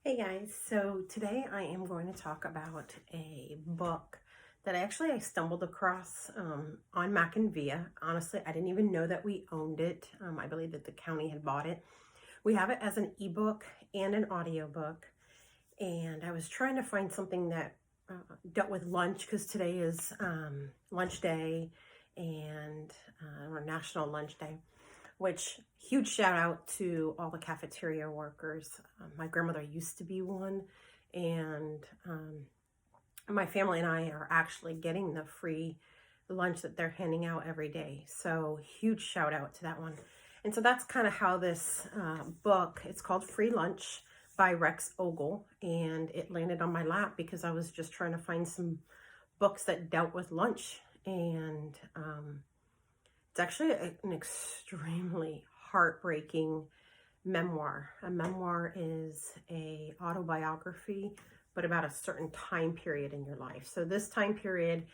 Hey guys, so today I am going to talk about a book that I stumbled across on Mac and Via. Honestly, I didn't even know that we owned it. I believe that the county had bought it. We have it as an ebook and an audiobook, and I was trying to find something that dealt with lunch because today is lunch day and or National Lunch Day. Which, huge shout out to all the cafeteria workers. My grandmother used to be one, and my family and I are actually getting the free lunch that they're handing out every day. So huge shout out to that one. And so that's kind of how this book, it's called Free Lunch by Rex Ogle, and it landed on my lap because I was just trying to find some books that dealt with lunch. And it's actually an extremely heartbreaking memoir. A memoir is a autobiography, but about a certain time period in your life. So this time period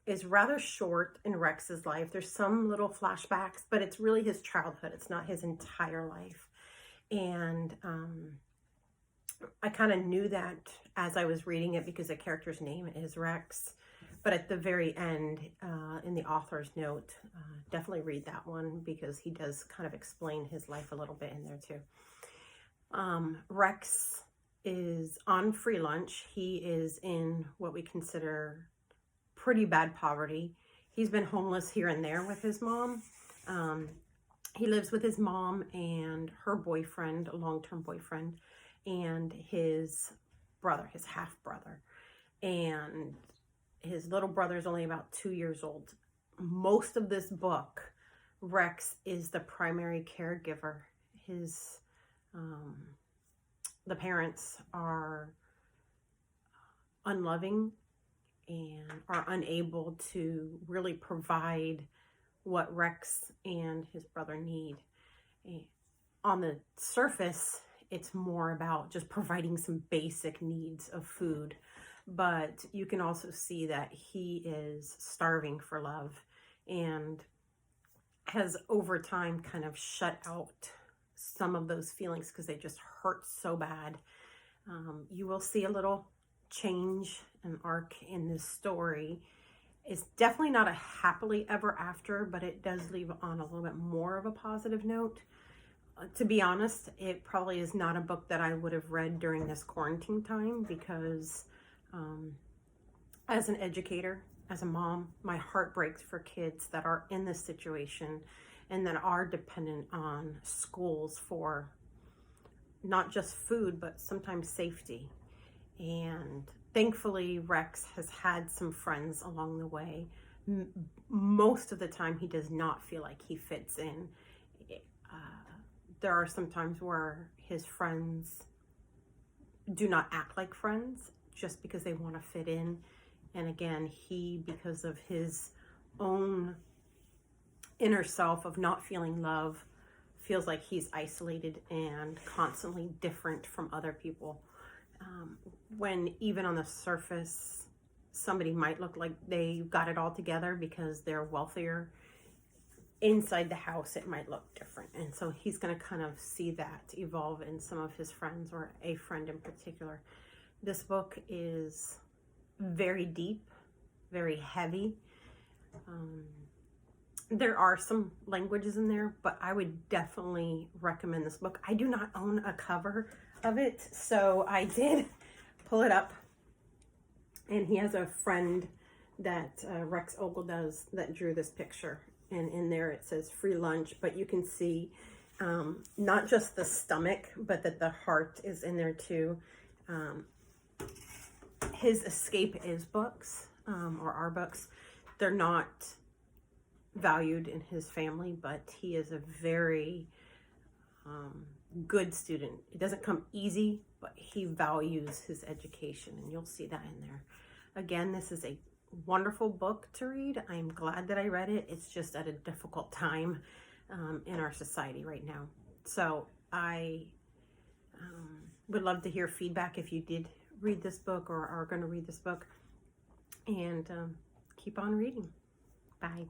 is rather short in Rex's life. There's some little flashbacks, but it's really his childhood. It's not his entire life. And I kind of knew that as I was reading it because the character's name is Rex. But at the very end, in the author's note, definitely read that one because he does kind of explain his life a little bit in there too. Rex is on free lunch. He is in what we consider pretty bad poverty. He's been homeless here and there with his mom. He lives with his mom and her boyfriend, a long-term boyfriend, and his brother, his half-brother. And his little brother is only about 2 years old. Most of this book, Rex is the primary caregiver. The parents are unloving and are unable to really provide what Rex and his brother need. On the surface, it's more about just providing some basic needs of food. But you can also see that he is starving for love and has over time kind of shut out some of those feelings because they just hurt so bad. You will see a little change and arc in this story. It's definitely not a happily ever after, but it does leave on a little bit more of a positive note. To be honest, it probably is not a book that I would have read during this quarantine time because as an educator, as a mom, my heart breaks for kids that are in this situation and that are dependent on schools for not just food, but sometimes safety. And thankfully, Rex has had some friends along the way. Most of the time, he does not feel like he fits in. There are some times where his friends do not act like friends just because they want to fit in. And again, he, because of his own inner self of not feeling love, feels like he's isolated and constantly different from other people. When even on the surface, somebody might look like they got it all together because they're wealthier, inside the house it might look different. And so he's going to kind of see that evolve in some of his friends, or a friend in particular. This book is very deep, very heavy. There are some languages in there, but I would definitely recommend this book. I do not own a cover of it, so I did pull it up. And he has a friend that Rex Ogle does that drew this picture. And in there it says free lunch, but you can see not just the stomach, but that the heart is in there too. His escape is books, or our books. They're not valued in his family, but he is a very good student. It doesn't come easy, but he values his education, and you'll see that in there. Again, this is a wonderful book to read. I'm glad that I read it. It's just at a difficult time in our society right now. So I would love to hear feedback if you did read this book or are going to read this book. And keep on reading. Bye.